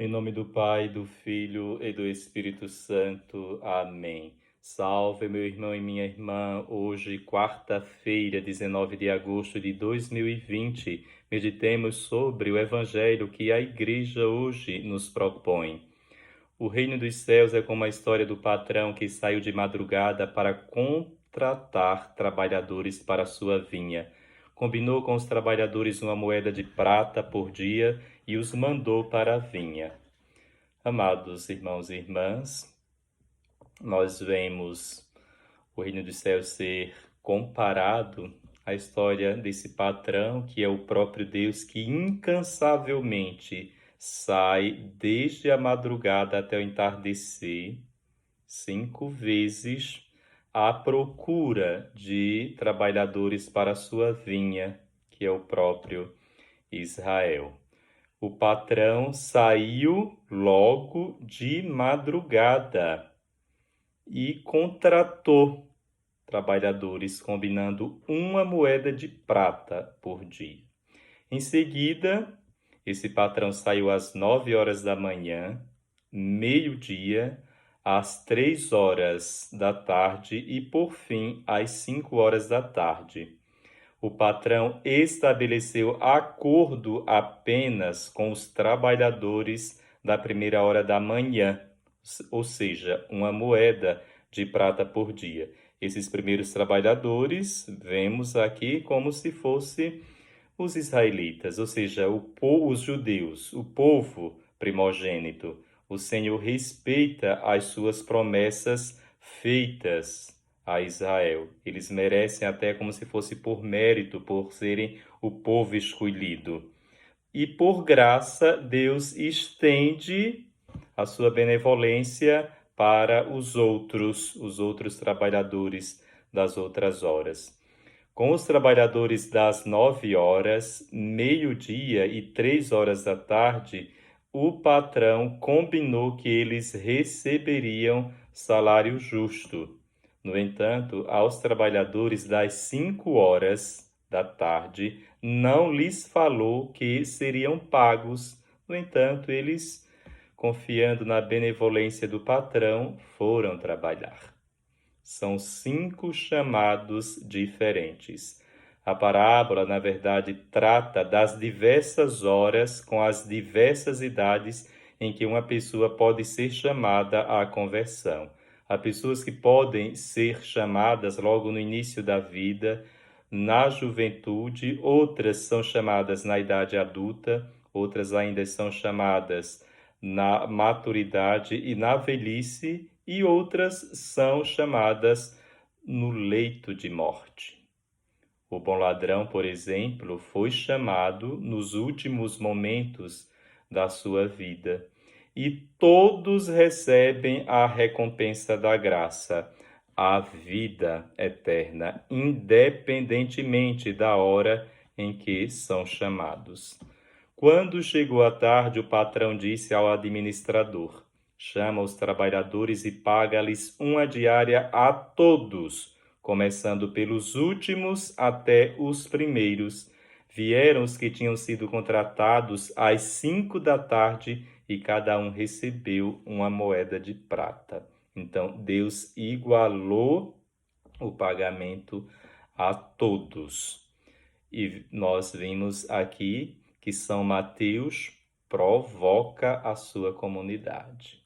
Em nome do Pai, do Filho e do Espírito Santo. Amém. Salve, meu irmão e minha irmã. Hoje, quarta-feira, 19 de agosto de 2020, meditemos sobre o Evangelho que a Igreja hoje nos propõe. O reino dos céus é como a história do patrão que saiu de madrugada para contratar trabalhadores para a sua vinha. Combinou com os trabalhadores uma moeda de prata por dia e os mandou para a vinha. Amados irmãos e irmãs, nós vemos o reino dos céus ser comparado à história desse patrão, que é o próprio Deus, que incansavelmente sai desde a madrugada até o entardecer, 5 vezes, à procura de trabalhadores para a sua vinha, que é o próprio Israel. O patrão saiu logo de madrugada e contratou trabalhadores, combinando uma moeda de prata por dia. Em seguida, esse patrão saiu às 9 horas da manhã, meio-dia, às 3 horas da tarde e, por fim, às 5 horas da tarde. O patrão estabeleceu acordo apenas com os trabalhadores da primeira hora da manhã, ou seja, uma moeda de prata por dia. Esses primeiros trabalhadores, vemos aqui como se fosse os israelitas, ou seja, os judeus, o povo primogênito. O Senhor respeita as suas promessas feitas a Israel. Eles merecem até como se fosse por mérito, por serem o povo escolhido. E por graça, Deus estende a sua benevolência para os outros trabalhadores das outras horas. Com os trabalhadores das 9 horas, meio-dia e 3 horas da tarde, o patrão combinou que eles receberiam salário justo. No entanto, aos trabalhadores das 5 horas da tarde, não lhes falou que seriam pagos. No entanto, eles, confiando na benevolência do patrão, foram trabalhar. São 5 chamados diferentes. A parábola, na verdade, trata das diversas horas com as diversas idades em que uma pessoa pode ser chamada à conversão. Há pessoas que podem ser chamadas logo no início da vida, na juventude, outras são chamadas na idade adulta, outras ainda são chamadas na maturidade e na velhice, e outras são chamadas no leito de morte. O bom ladrão, por exemplo, foi chamado nos últimos momentos da sua vida. E todos recebem a recompensa da graça, a vida eterna, independentemente da hora em que são chamados. Quando chegou a tarde, o patrão disse ao administrador: chama os trabalhadores e paga-lhes uma diária a todos, começando pelos últimos até os primeiros. Vieram os que tinham sido contratados às 5 da tarde e cada um recebeu uma moeda de prata. Então, Deus igualou o pagamento a todos. E nós vimos aqui que São Mateus provoca a sua comunidade.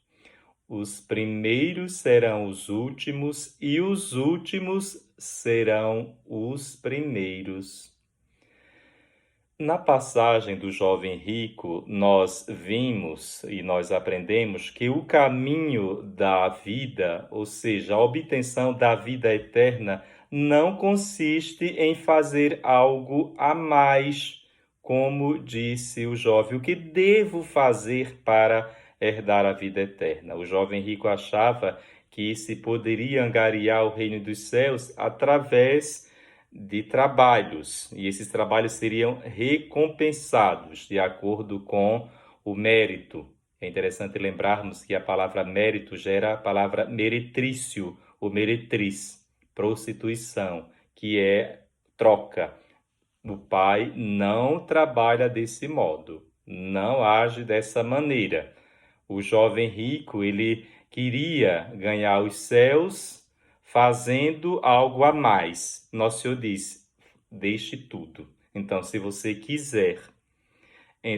Os primeiros serão os últimos e os últimos serão os primeiros. Na passagem do jovem rico, nós vimos e nós aprendemos que o caminho da vida, ou seja, a obtenção da vida eterna, não consiste em fazer algo a mais, como disse o jovem. O que devo fazer para herdar a vida eterna? O jovem rico achava que se poderia angariar o reino dos céus através de trabalhos, e esses trabalhos seriam recompensados de acordo com o mérito. É interessante lembrarmos que a palavra mérito gera a palavra meretrício, ou meretriz, prostituição, que é troca. O pai não trabalha desse modo, não age dessa maneira. O jovem rico, ele queria ganhar os céus fazendo algo a mais. Nosso Senhor disse: deixe tudo. Então, se você quiser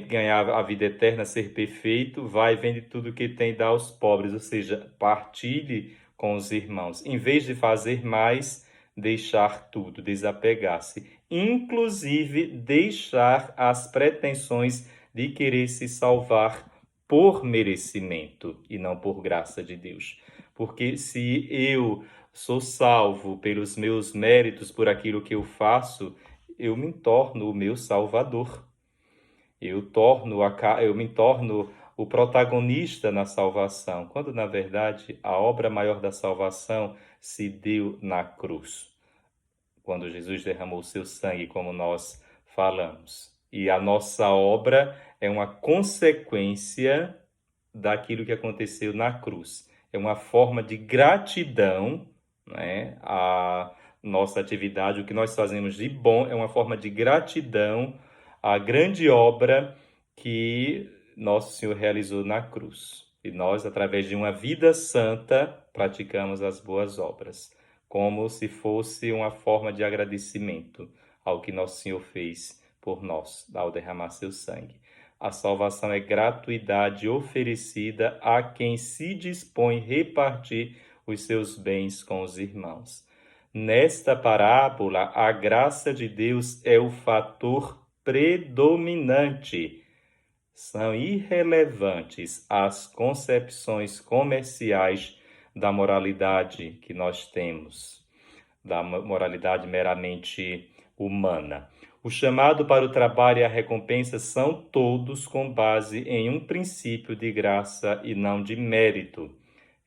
ganhar a vida eterna, ser perfeito, vai, vende tudo que tem e dá aos pobres, ou seja, partilhe com os irmãos. Em vez de fazer mais, deixar tudo, desapegar-se, inclusive deixar as pretensões de querer se salvar por merecimento e não por graça de Deus. Porque se eu sou salvo pelos meus méritos, por aquilo que eu faço, eu me torno o meu salvador. Eu me torno o protagonista na salvação, quando na verdade a obra maior da salvação se deu na cruz, quando Jesus derramou seu sangue, como nós falamos. E a nossa obra é uma consequência daquilo que aconteceu na cruz. É uma forma de gratidão, né? A nossa atividade, o que nós fazemos de bom, é uma forma de gratidão à grande obra que nosso Senhor realizou na cruz. E nós, através de uma vida santa, praticamos as boas obras, como se fosse uma forma de agradecimento ao que nosso Senhor fez por nós, ao derramar seu sangue. A salvação é gratuidade oferecida a quem se dispõe a repartir os seus bens com os irmãos. Nesta parábola, a graça de Deus é o fator predominante. São irrelevantes as concepções comerciais da moralidade que nós temos, da moralidade meramente humana. O chamado para o trabalho e a recompensa são todos com base em um princípio de graça e não de mérito.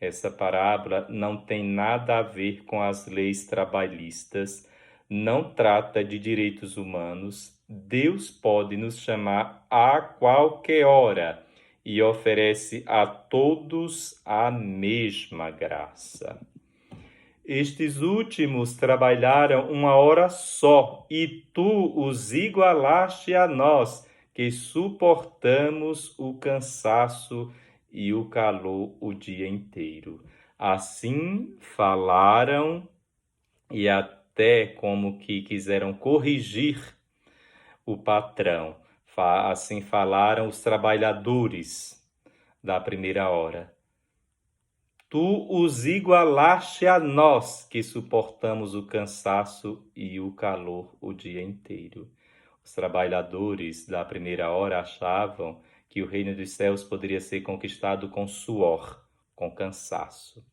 Essa parábola não tem nada a ver com as leis trabalhistas, não trata de direitos humanos. Deus pode nos chamar a qualquer hora e oferece a todos a mesma graça. Estes últimos trabalharam uma hora só, e tu os igualaste a nós, que suportamos o cansaço e o calor o dia inteiro. Assim falaram, e até como que quiseram corrigir o patrão. Assim falaram os trabalhadores da primeira hora. Tu os igualaste a nós, que suportamos o cansaço e o calor o dia inteiro. Os trabalhadores da primeira hora achavam que o reino dos céus poderia ser conquistado com suor, com cansaço.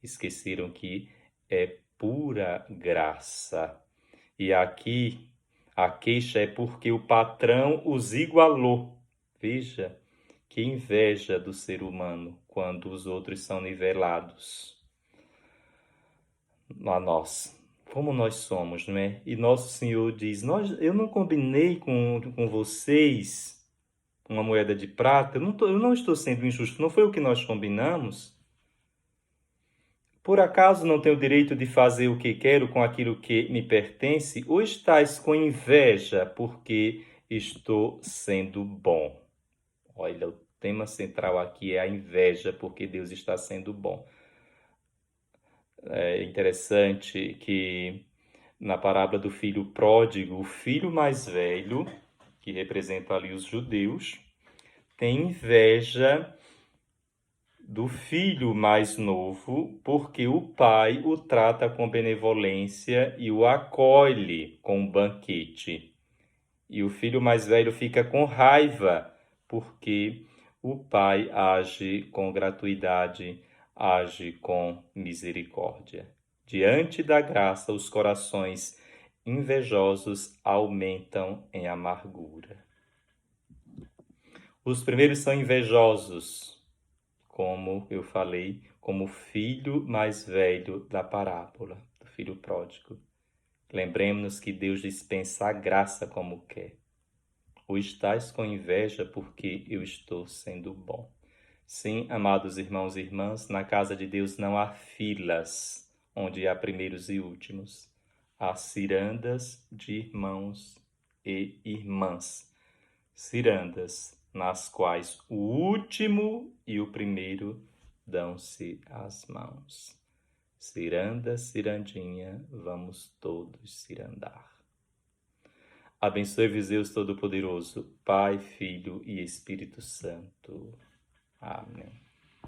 Esqueceram que é pura graça. E aqui a queixa é porque o patrão os igualou. Veja, que inveja do ser humano quando os outros são nivelados a nós, como nós somos, não é? E nosso Senhor diz: eu não combinei com vocês uma moeda de prata, eu não estou sendo injusto, não foi o que nós combinamos? Por acaso não tenho o direito de fazer o que quero com aquilo que me pertence? Ou estás com inveja porque estou sendo bom? Olha, o tema central aqui é a inveja, porque Deus está sendo bom. É interessante que na parábola do filho pródigo, o filho mais velho, que representa ali os judeus, tem inveja do filho mais novo, porque o pai o trata com benevolência e o acolhe com um banquete. E o filho mais velho fica com raiva, porque o pai age com gratuidade, age com misericórdia. Diante da graça, os corações invejosos aumentam em amargura. Os primeiros são invejosos, como eu falei, como o filho mais velho da parábola, do filho pródigo. Lembremos-nos que Deus dispensa a graça como quer. Ou estais com inveja porque eu estou sendo bom. Sim, amados irmãos e irmãs, na casa de Deus não há filas, onde há primeiros e últimos. Há cirandas de irmãos e irmãs. Cirandas nas quais o último e o primeiro dão-se as mãos. Ciranda, cirandinha, vamos todos cirandar. Abençoe-vos Deus Todo-Poderoso, Pai, Filho e Espírito Santo. Amém.